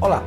Olá,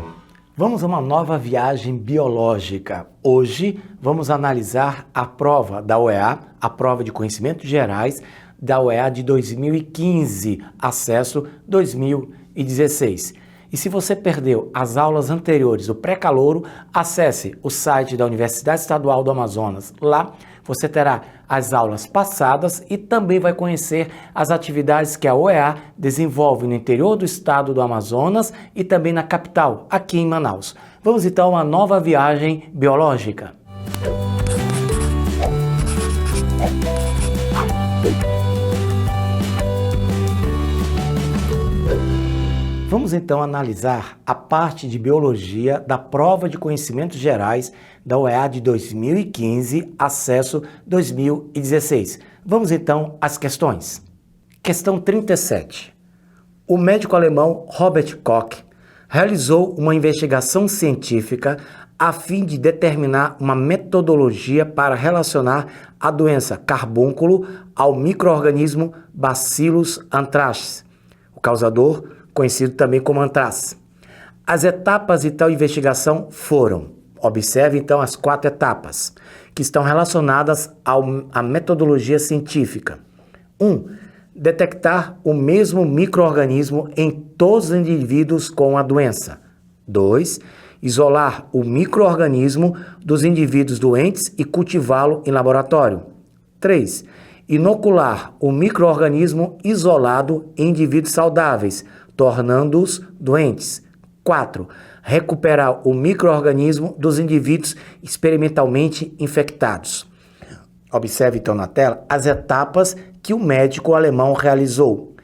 vamos a uma nova viagem biológica. Hoje vamos analisar a prova da OEA, a prova de conhecimentos gerais da OEA de 2015, acesso 2016. E se você perdeu as aulas anteriores, o pré-calouro, acesse o site da Universidade Estadual do Amazonas. Lá você terá as aulas passadas e também vai conhecer as atividades que a OEA desenvolve no interior do estado do Amazonas e também na capital, aqui em Manaus. Vamos então a uma nova viagem biológica. Vamos então analisar a parte de biologia da prova de conhecimentos gerais da OEA de 2015, acesso 2016. Vamos então às questões. Questão 37. O médico alemão Robert Koch realizou uma investigação científica a fim de determinar uma metodologia para relacionar a doença carbúnculo ao micro-organismo Bacillus anthracis, o causador conhecido também como antrax. As etapas de tal investigação foram, observe então as 4 etapas, que estão relacionadas à metodologia científica. 1. Detectar o mesmo micro-organismo em todos os indivíduos com a doença. 2. Isolar o micro-organismo dos indivíduos doentes e cultivá-lo em laboratório. 3. Inocular o micro-organismo isolado em indivíduos saudáveis, tornando-os doentes. 4. Recuperar o micro-organismo dos indivíduos experimentalmente infectados. Observe então na tela as etapas que o médico alemão realizou.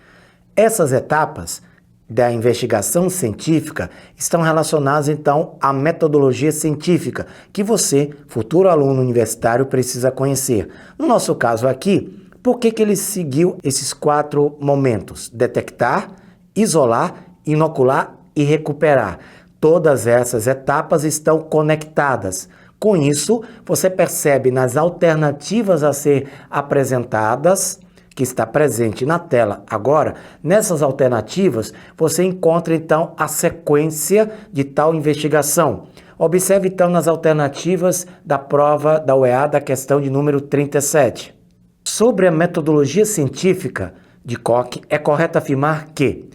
Essas etapas da investigação científica estão relacionadas então à metodologia científica que você, futuro aluno universitário, precisa conhecer. No nosso caso aqui, por que ele seguiu esses 4 momentos? Detectar, isolar, inocular e recuperar. Todas essas etapas estão conectadas. Com isso, você percebe nas alternativas a ser apresentadas, que está presente na tela agora, nessas alternativas você encontra então a sequência de tal investigação. Observe então nas alternativas da prova da OEA da questão de número 37. Sobre a metodologia científica de Koch, é correto afirmar que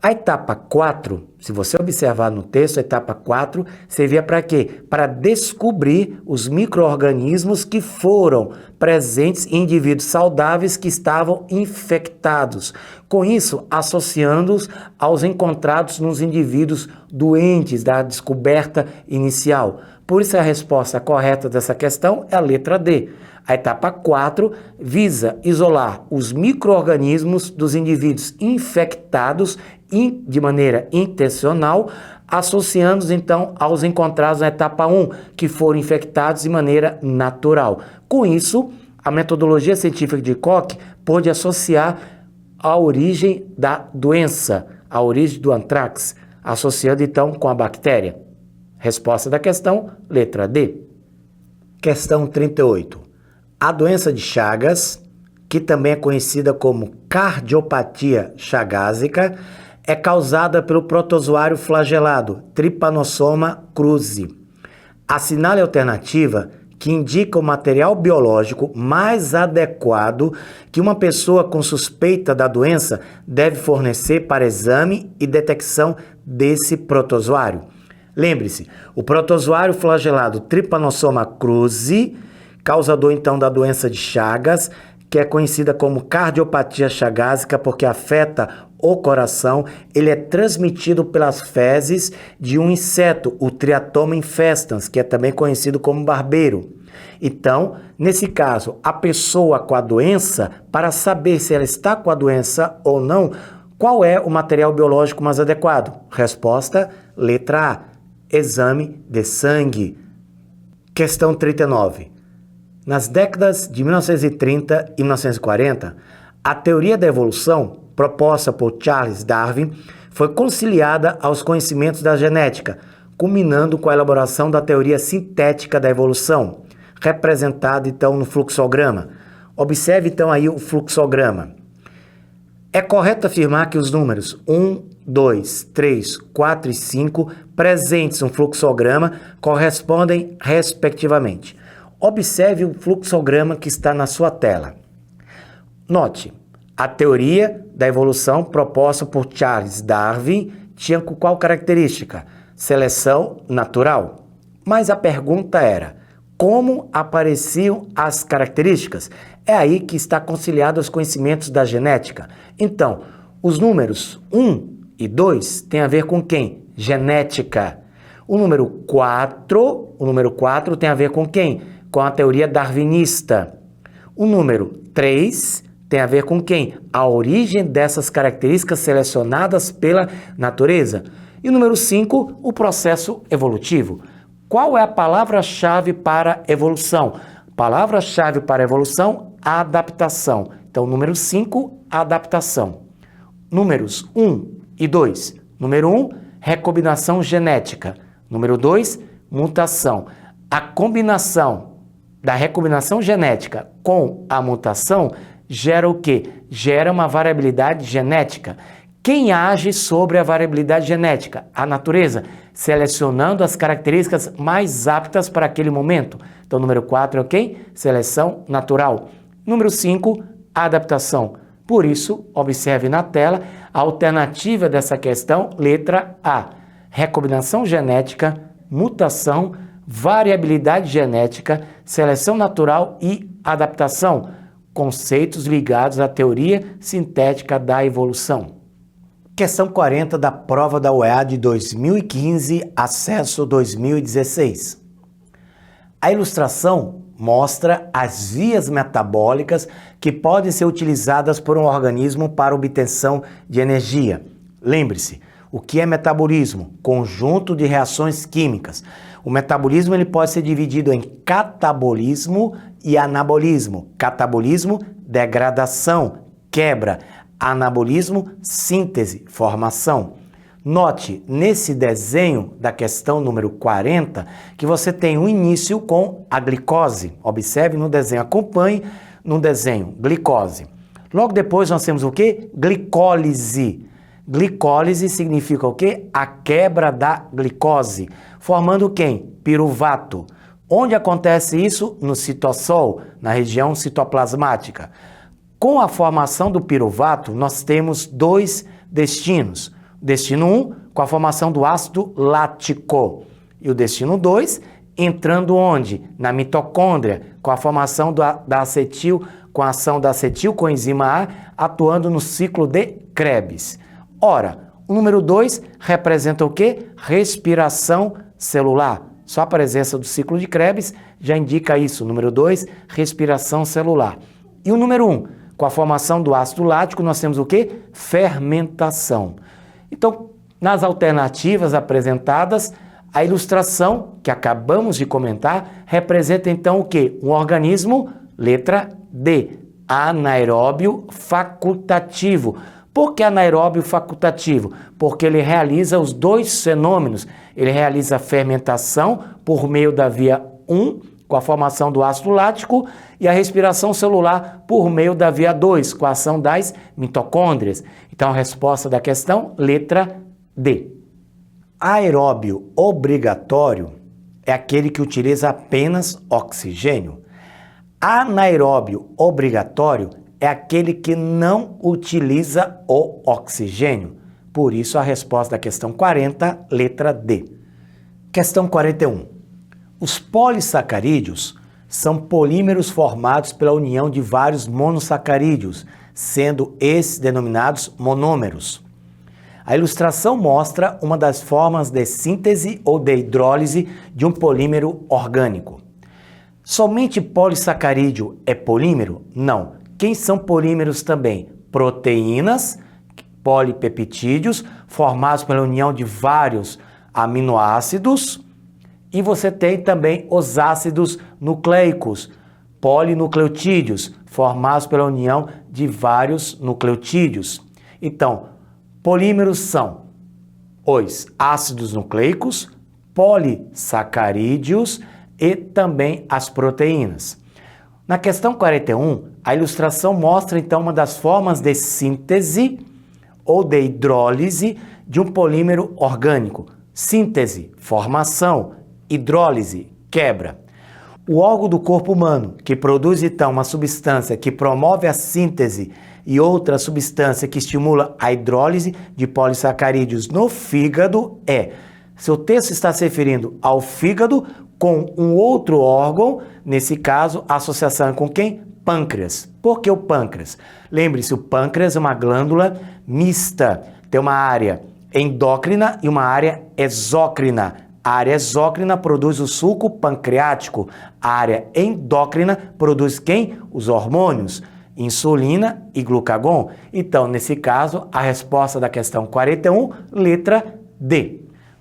a etapa 4, se você observar no texto, a etapa 4 servia para quê? Para descobrir os micro-organismos que foram presentes em indivíduos saudáveis que estavam infectados. Com isso, associando-os aos encontrados nos indivíduos doentes da descoberta inicial. Por isso, a resposta correta dessa questão é a letra D. A etapa 4 visa isolar os micro-organismos dos indivíduos infectados de maneira intencional, associando-os então aos encontrados na etapa 1, que foram infectados de maneira natural. Com isso, a metodologia científica de Koch pôde associar a origem da doença, a origem do antrax, associando então com a bactéria. Resposta da questão, letra D. Questão 38. A doença de Chagas, que também é conhecida como cardiopatia chagásica, é causada pelo protozoário flagelado Trypanosoma cruzi. Assinale a alternativa que indica o material biológico mais adequado que uma pessoa com suspeita da doença deve fornecer para exame e detecção desse protozoário. Lembre-se, o protozoário flagelado Trypanosoma cruzi, causador então da doença de Chagas, que é conhecida como cardiopatia chagásica porque afeta o coração, ele é transmitido pelas fezes de um inseto, o Triatoma infestans, que é também conhecido como barbeiro. Então, nesse caso, a pessoa com a doença, para saber se ela está com a doença ou não, qual é o material biológico mais adequado? Resposta, letra A, exame de sangue. Questão 39. Nas décadas de 1930 e 1940, a teoria da evolução, proposta por Charles Darwin, foi conciliada aos conhecimentos da genética, culminando com a elaboração da teoria sintética da evolução, representada então no fluxograma. Observe então aí o fluxograma. É correto afirmar que os números 1, 2, 3, 4 e 5 presentes no fluxograma correspondem respectivamente. Observe o fluxograma que está na sua tela. Note, a teoria da evolução proposta por Charles Darwin tinha qual característica? Seleção natural. Mas a pergunta era, como apareciam as características? É aí que está conciliado os conhecimentos da genética. Então, os números 1 e 2 têm a ver com quem? Genética. O número 4 tem a ver com quem? Com a teoria darwinista. O número 3 tem a ver com quem? A origem dessas características selecionadas pela natureza. E o número 5, o processo evolutivo. Qual é a palavra-chave para evolução? Palavra-chave para evolução, adaptação. Então, número 5, adaptação. Números 1 e 2. Número 1, recombinação genética. Número 2, mutação. A combinação da recombinação genética com a mutação gera o quê? Gera uma variabilidade genética. Quem age sobre a variabilidade genética? A natureza, selecionando as características mais aptas para aquele momento. Então, número 4 é quem? Seleção natural. Número 5, adaptação. Por isso, observe na tela a alternativa dessa questão, letra A. Recombinação genética, mutação, variabilidade genética, seleção natural e adaptação. Conceitos ligados à teoria sintética da evolução. Questão 40 da prova da UEA de 2015, acesso 2016. A ilustração mostra as vias metabólicas que podem ser utilizadas por um organismo para obtenção de energia. Lembre-se, o que é metabolismo? Conjunto de reações químicas. O metabolismo ele pode ser dividido em catabolismo e anabolismo. Catabolismo, degradação, quebra. Anabolismo, síntese, formação. Note nesse desenho da questão número 40 que você tem um início com a glicose. Observe no desenho, acompanhe no desenho, glicose. Logo depois nós temos o quê? Glicólise. Glicólise significa o quê? A quebra da glicose, formando quem? Piruvato. Onde acontece isso? No citossol, na região citoplasmática. Com a formação do piruvato, nós temos dois destinos. Destino 1, com a formação do ácido lático. E o destino 2, entrando onde? Na mitocôndria, com a formação da acetil, com a ação da acetilcoenzima A, atuando no ciclo de Krebs. Ora, o número 2 representa o quê? Respiração celular. Só a presença do ciclo de Krebs já indica isso. Número 2, respiração celular. E o número 1, com a formação do ácido lático, nós temos o quê? Fermentação. Então, nas alternativas apresentadas, a ilustração que acabamos de comentar representa então o quê? Um organismo, letra D, anaeróbio facultativo. Por que anaeróbio facultativo? Porque ele realiza os dois fenômenos. Ele realiza a fermentação por meio da via 1, com a formação do ácido lático, e a respiração celular por meio da via 2, com a ação das mitocôndrias. Então, a resposta da questão, letra D. Aeróbio obrigatório é aquele que utiliza apenas oxigênio. Anaeróbio obrigatório é aquele que não utiliza o oxigênio. Por isso, a resposta da questão 40, letra D. Questão 41. Os polissacarídeos são polímeros formados pela união de vários monossacarídeos, sendo esses denominados monômeros. A ilustração mostra uma das formas de síntese ou de hidrólise de um polímero orgânico. Somente polissacarídeo é polímero? Não. Quem são polímeros também? Proteínas, polipeptídeos, formados pela união de vários aminoácidos. E você tem também os ácidos nucleicos, polinucleotídeos, formados pela união de vários nucleotídeos. Então, polímeros são os ácidos nucleicos, polissacarídeos e também as proteínas. Na questão 41, a ilustração mostra então uma das formas de síntese ou de hidrólise de um polímero orgânico. Síntese, formação, hidrólise, quebra. O órgão do corpo humano que produz então uma substância que promove a síntese e outra substância que estimula a hidrólise de polissacarídeos no fígado é, se o texto está se referindo ao fígado com um outro órgão, nesse caso, a associação é com quem? Pâncreas. Por que o pâncreas? Lembre-se, o pâncreas é uma glândula mista, tem uma área endócrina e uma área exócrina. A área exócrina produz o suco pancreático, a área endócrina produz quem? Os hormônios, insulina e glucagon. Então, nesse caso, a resposta da questão 41, letra D.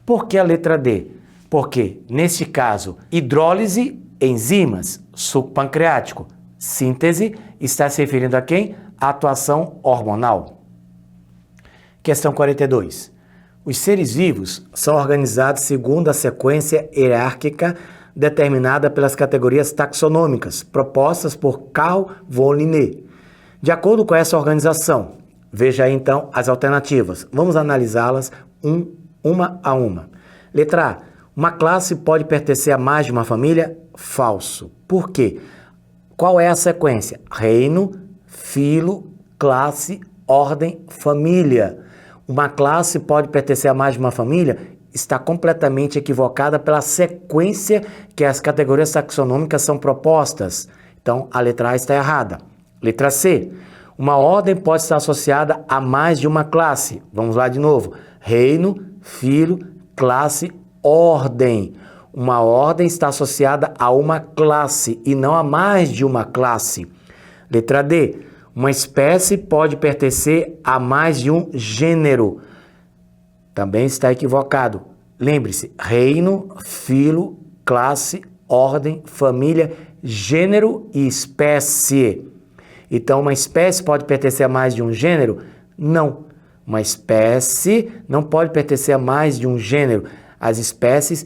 Por que a letra D? Porque, neste caso, hidrólise, enzimas, suco pancreático. Síntese está se referindo a quem? A atuação hormonal. Questão 42. Os seres vivos são organizados segundo a sequência hierárquica determinada pelas categorias taxonômicas propostas por Carl von Linné. De acordo com essa organização, veja aí então as alternativas. Vamos analisá-las uma a uma. Letra A. Uma classe pode pertencer a mais de uma família? Falso. Por quê? Qual é a sequência? Reino, filo, classe, ordem, família. Uma classe pode pertencer a mais de uma família? Está completamente equivocada pela sequência que as categorias taxonômicas são propostas. Então, a letra A está errada. Letra C. Uma ordem pode estar associada a mais de uma classe. Vamos lá de novo. Reino, filo, classe, ordem. Uma ordem está associada a uma classe e não a mais de uma classe. Letra D. Uma espécie pode pertencer a mais de um gênero. Também está equivocado. Lembre-se, reino, filo, classe, ordem, família, gênero e espécie. Então, uma espécie pode pertencer a mais de um gênero? Não. Uma espécie não pode pertencer a mais de um gênero. As espécies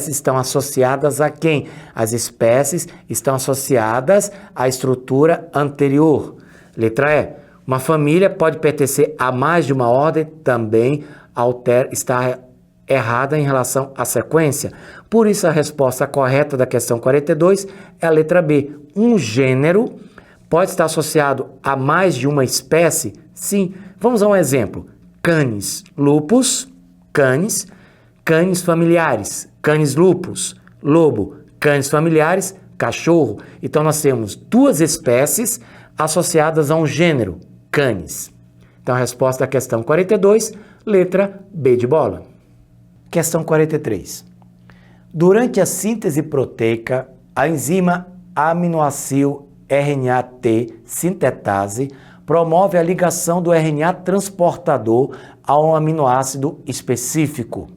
estão associadas a quem? As espécies estão associadas à estrutura anterior. Letra E. Uma família pode pertencer a mais de uma ordem, também está errada em relação à sequência. Por isso, a resposta correta da questão 42 é a letra B. Um gênero pode estar associado a mais de uma espécie? Sim. Vamos a um exemplo. Canis lupus, canis, canis familiares, canis lupus, lobo, canis familiares, cachorro. Então, nós temos duas espécies associadas a um gênero, canis. Então, a resposta da questão 42, letra B de bola. Questão 43. Durante a síntese proteica, a enzima aminoácido RNA-T sintetase promove a ligação do RNA transportador a um aminoácido específico.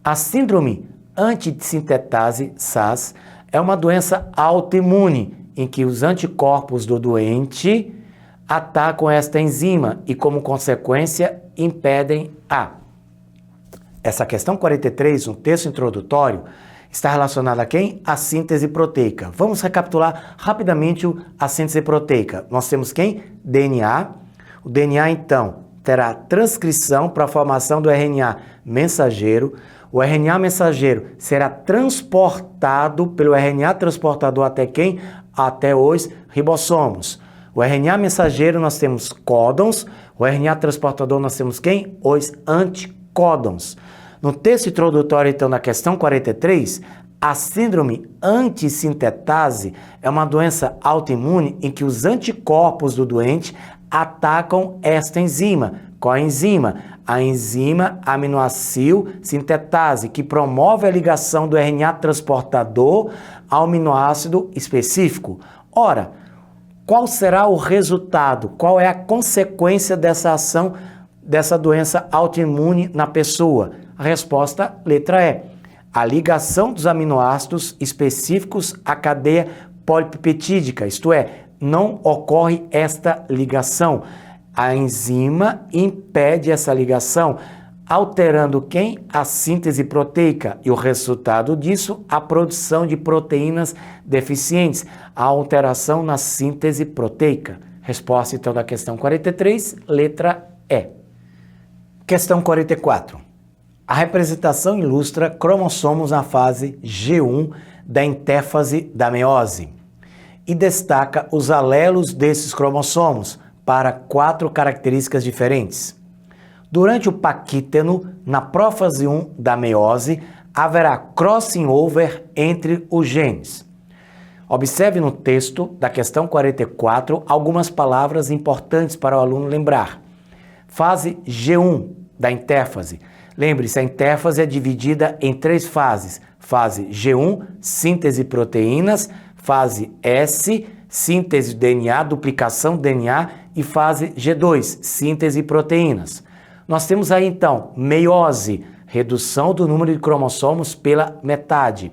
A síndrome antissintetase SAS é uma doença autoimune em que os anticorpos do doente atacam esta enzima e, como consequência, impedem Essa questão 43, um texto introdutório, está relacionada a quem? A síntese proteica. Vamos recapitular rapidamente a síntese proteica. Nós temos quem? DNA. O DNA, então, terá transcrição para a formação do RNA mensageiro. O RNA mensageiro será transportado pelo RNA transportador até quem? Até os ribossomos. O RNA mensageiro nós temos códons. O RNA transportador nós temos quem? Os anticódons. No texto introdutório, então, na questão 43, a síndrome antissintetase é uma doença autoimune em que os anticorpos do doente atacam esta enzima. Qual é a enzima? A enzima aminoácido sintetase, que promove a ligação do RNA transportador ao aminoácido específico. Ora, qual será o resultado? Qual é a consequência dessa ação, dessa doença autoimune na pessoa? A resposta, letra E. A ligação dos aminoácidos específicos à cadeia polipeptídica, isto é, não ocorre esta ligação. A enzima impede essa ligação. alterando quem? A síntese proteica e o resultado disso, a produção de proteínas deficientes, a alteração na síntese proteica. Resposta então da questão 43, letra E. Questão 44. A representação ilustra cromossomos na fase G1 da intéfase da meiose e destaca os alelos desses cromossomos para 4 características diferentes. Durante o paquíteno, na prófase 1 da meiose, haverá crossing over entre os genes. Observe no texto da questão 44 algumas palavras importantes para o aluno lembrar. Fase G1 da intéfase. Lembre-se, a intéfase é dividida em 3 fases. Fase G1, síntese de proteínas. Fase S, síntese de DNA, duplicação do DNA. E fase G2, síntese de proteínas. Nós temos aí, então, meiose, redução do número de cromossomos pela metade.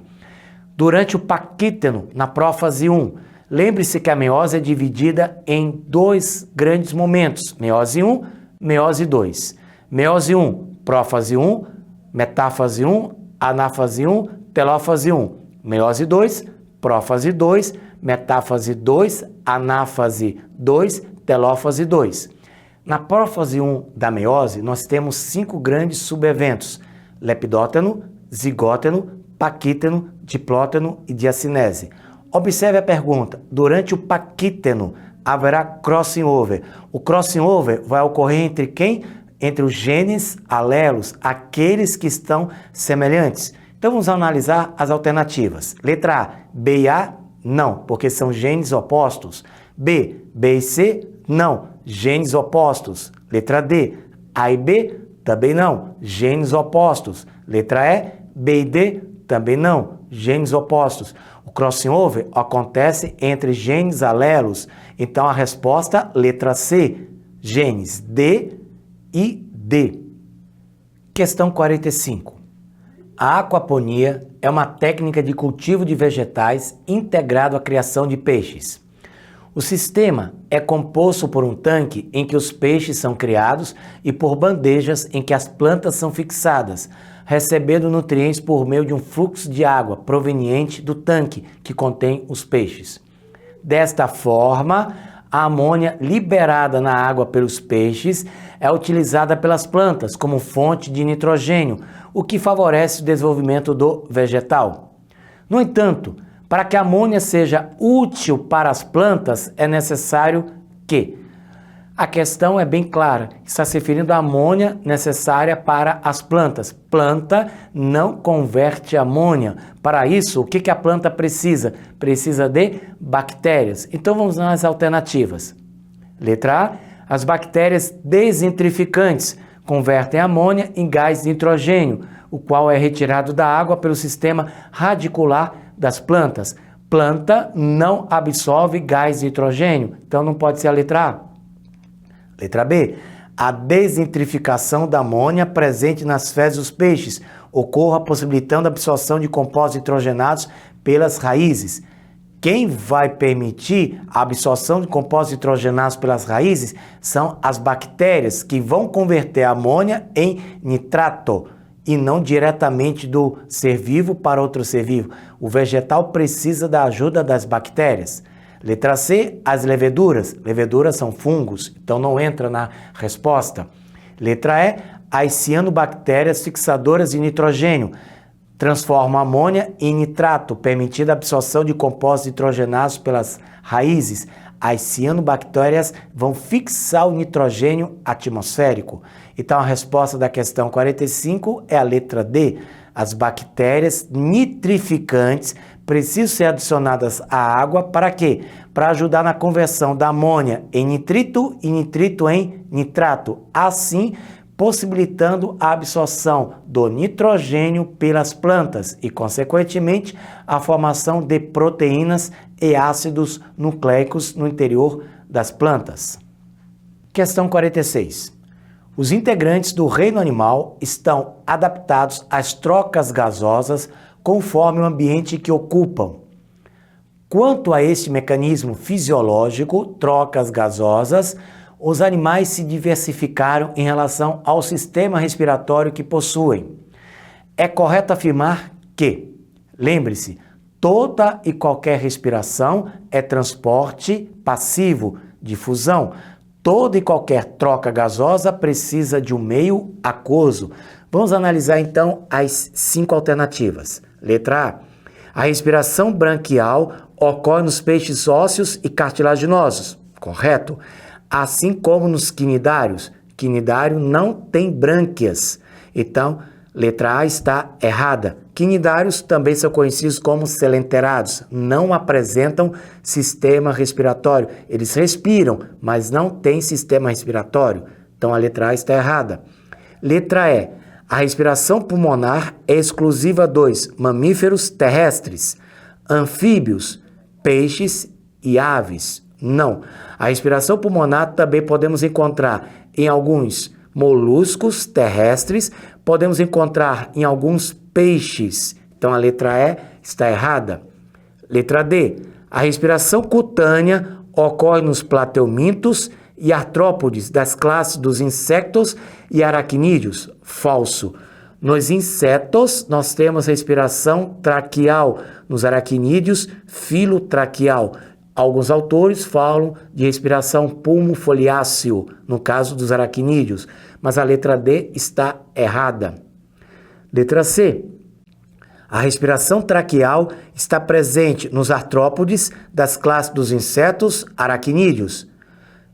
Durante o paquíteno, na prófase 1, lembre-se que a meiose é dividida em 2 grandes momentos, meiose 1, meiose 2. Meiose 1, prófase 1, metáfase 1, anáfase 1, telófase 1. Meiose 2, prófase 2, metáfase 2, anáfase 2, telófase 2. Na prófase 1 da meiose, nós temos 5 grandes subeventos: lepidóteno, zigóteno, paquíteno, diplóteno e diacinese. Observe a pergunta: durante o paquíteno haverá crossing over. O crossing over vai ocorrer entre quem? Entre os genes alelos, aqueles que estão semelhantes. Então vamos analisar as alternativas. Letra A, B e A, não, porque são genes opostos. B e C, não, genes opostos. Letra D, A e B, também não, genes opostos. Letra E, B e D, também não, genes opostos. O crossing over acontece entre genes alelos. Então a resposta, letra C, genes D e D. Questão 45. A aquaponia é uma técnica de cultivo de vegetais integrado à criação de peixes. O sistema é composto por um tanque em que os peixes são criados e por bandejas em que as plantas são fixadas, recebendo nutrientes por meio de um fluxo de água proveniente do tanque que contém os peixes. Desta forma, a amônia liberada na água pelos peixes é utilizada pelas plantas como fonte de nitrogênio, o que favorece o desenvolvimento do vegetal. No entanto, para que a amônia seja útil para as plantas, é necessário que... A questão é bem clara, está se referindo à amônia necessária para as plantas. Planta não converte amônia. Para isso, o que a planta precisa? Precisa de bactérias. Então vamos nas alternativas. Letra A, as bactérias desentrificantes convertem a amônia em gás de nitrogênio, o qual é retirado da água pelo sistema radicular das plantas. Planta não absorve gás de nitrogênio, então não pode ser a letra A. Letra B, a desentrificação da amônia presente nas fezes dos peixes ocorra possibilitando a absorção de compostos nitrogenados pelas raízes. Quem vai permitir a absorção de compostos nitrogenados pelas raízes são as bactérias, que vão converter a amônia em nitrato e não diretamente do ser vivo para outro ser vivo. O vegetal precisa da ajuda das bactérias. Letra C, as leveduras. Leveduras são fungos, então não entra na resposta. Letra E, as cianobactérias fixadoras de nitrogênio transformam a amônia em nitrato, permitindo a absorção de compostos nitrogenados pelas raízes. As cianobactérias vão fixar o nitrogênio atmosférico. Então a resposta da questão 45 é a letra D. As bactérias nitrificantes precisam ser adicionadas à água para quê? Para ajudar na conversão da amônia em nitrito e nitrito em nitrato, assim possibilitando a absorção do nitrogênio pelas plantas e, consequentemente, a formação de proteínas e ácidos nucleicos no interior das plantas. Questão 46. Os integrantes do reino animal estão adaptados às trocas gasosas conforme o ambiente que ocupam. Quanto a este mecanismo fisiológico, trocas gasosas, Os animais se diversificaram em relação ao sistema respiratório que possuem. É correto afirmar que, lembre-se, toda e qualquer respiração é transporte passivo, difusão. Toda e qualquer troca gasosa precisa de um meio aquoso. Vamos analisar então as 5 alternativas. Letra A. A respiração branquial ocorre nos peixes ósseos e cartilaginosos. Correto? Assim como nos quinidários. Quinidário não tem brânquias. Então, letra A está errada. Quinidários também são conhecidos como selenterados. Não apresentam sistema respiratório. Eles respiram, mas não têm sistema respiratório. Então, a letra A está errada. Letra E. A respiração pulmonar é exclusiva dos mamíferos terrestres, anfíbios, peixes e aves. Não. A respiração pulmonar também podemos encontrar em alguns moluscos terrestres, podemos encontrar em alguns peixes. Então, a letra E está errada. Letra D. A respiração cutânea ocorre nos plateumintos e artrópodes das classes dos insetos e aracnídeos. Falso. Nos insetos, nós temos respiração traqueal. Nos aracnídeos, filotraqueal. Alguns autores falam de respiração pulmofoliáceo, no caso dos aracnídeos, mas a letra D está errada. Letra C. A respiração traqueal está presente nos artrópodes das classes dos insetos, aracnídeos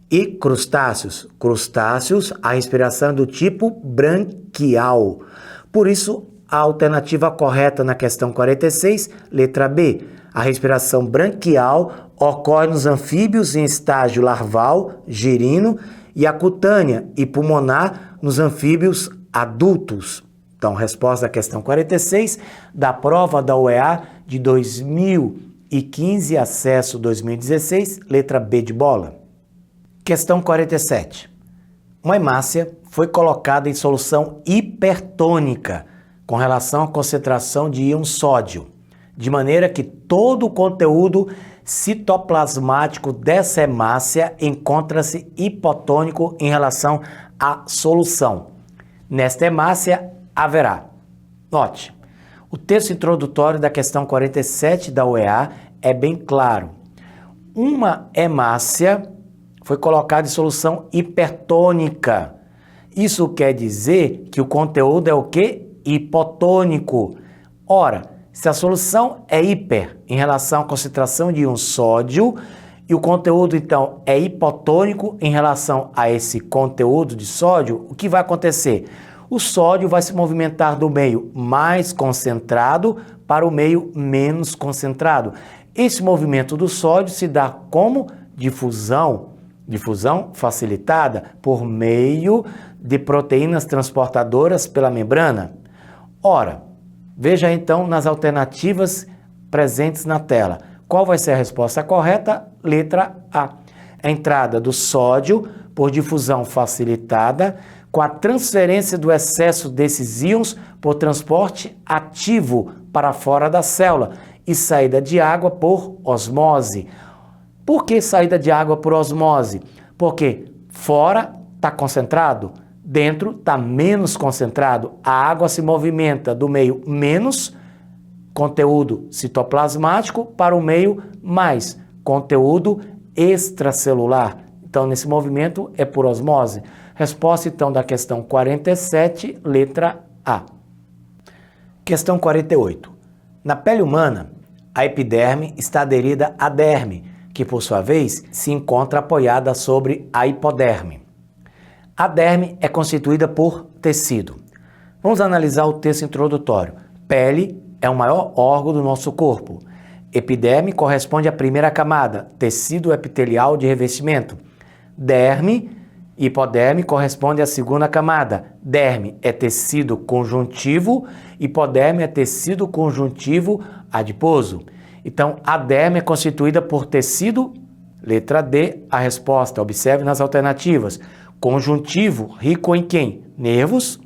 e crustáceos. Crustáceos, a respiração é do tipo branquial. Por isso, a alternativa correta na questão 46, letra B. A respiração branquial ocorre nos anfíbios em estágio larval, girino, e a cutânea e pulmonar nos anfíbios adultos. Então, resposta à questão 46 da prova da UEA de 2015, acesso 2016, letra B de bola. Questão 47. Uma hemácia foi colocada em solução hipertônica com relação à concentração de íon sódio, de maneira que todo o conteúdo citoplasmático dessa hemácia encontra-se hipotônico em relação à solução. Nesta hemácia haverá. Note, o texto introdutório da questão 47 da UEA é bem claro. Uma hemácia foi colocada em solução hipertônica. Isso quer dizer que o conteúdo é o quê? Hipotônico. Ora, se a solução é hiper em relação à concentração de íon sódio e o conteúdo, então, é hipotônico em relação a esse conteúdo de sódio, o que vai acontecer? O sódio vai se movimentar do meio mais concentrado para o meio menos concentrado. Esse movimento do sódio se dá como difusão facilitada por meio de proteínas transportadoras pela membrana. Ora, veja então nas alternativas presentes na tela. Qual vai ser a resposta correta? Letra A. A entrada do sódio por difusão facilitada com a transferência do excesso desses íons por transporte ativo para fora da célula e saída de água por osmose. Por que saída de água por osmose? Porque fora está concentrado, dentro está menos concentrado. A água se movimenta do meio menos conteúdo citoplasmático para o meio mais conteúdo extracelular. Então, nesse movimento é por osmose. Resposta, então, da questão 47, letra A. Questão 48. Na pele humana, a epiderme está aderida à derme, que, por sua vez, se encontra apoiada sobre a hipoderme. A derme é constituída por tecido. Vamos analisar o texto introdutório. Pele é o maior órgão do nosso corpo. Epiderme corresponde à primeira camada, tecido epitelial de revestimento. Derme, hipoderme, corresponde à segunda camada. Derme é tecido conjuntivo, hipoderme é tecido conjuntivo adiposo. Então, a derme é constituída por tecido, letra D, a resposta. Observe nas alternativas. Conjuntivo, rico em quem? Nervos,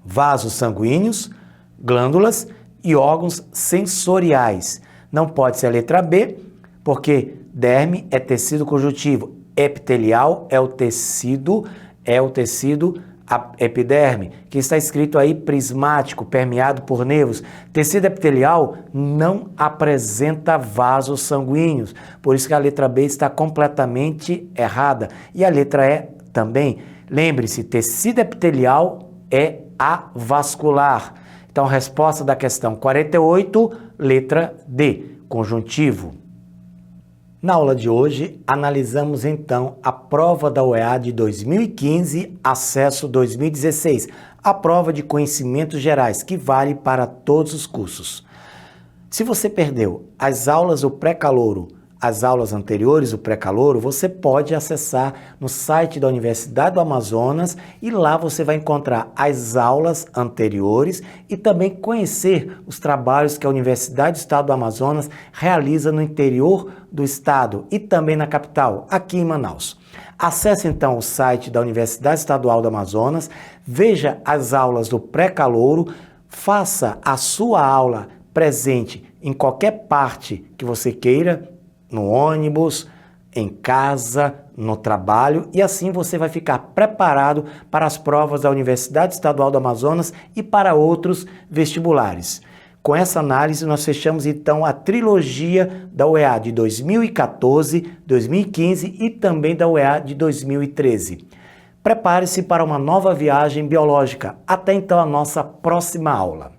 vasos sanguíneos, glândulas e órgãos sensoriais. Não pode ser a letra B, porque derme é tecido conjuntivo. epitelial é o tecido epiderme, que está escrito aí prismático, permeado por nervos. Tecido epitelial não apresenta vasos sanguíneos, por isso que a letra B está completamente errada. E a letra E também. Lembre-se, tecido epitelial é avascular. Então, resposta da questão 48, letra D, conjuntivo. Na aula de hoje, analisamos então a prova da UEA de 2015, acesso 2016, a prova de conhecimentos gerais, que vale para todos os cursos. Se você perdeu as aulas do pré-calouro, as aulas anteriores do pré-calouro, você pode acessar no site da Universidade do Amazonas e lá você vai encontrar as aulas anteriores e também conhecer os trabalhos que a Universidade do Estado do Amazonas realiza no interior do estado e também na capital, aqui em Manaus. Acesse então o site da Universidade Estadual do Amazonas, veja as aulas do pré-calouro, faça a sua aula presente em qualquer parte que você queira, no ônibus, em casa, no trabalho, e assim você vai ficar preparado para as provas da Universidade Estadual do Amazonas e para outros vestibulares. Com essa análise, nós fechamos então a trilogia da UEA de 2014, 2015 e também da UEA de 2013. Prepare-se para uma nova viagem biológica. Até então a nossa próxima aula.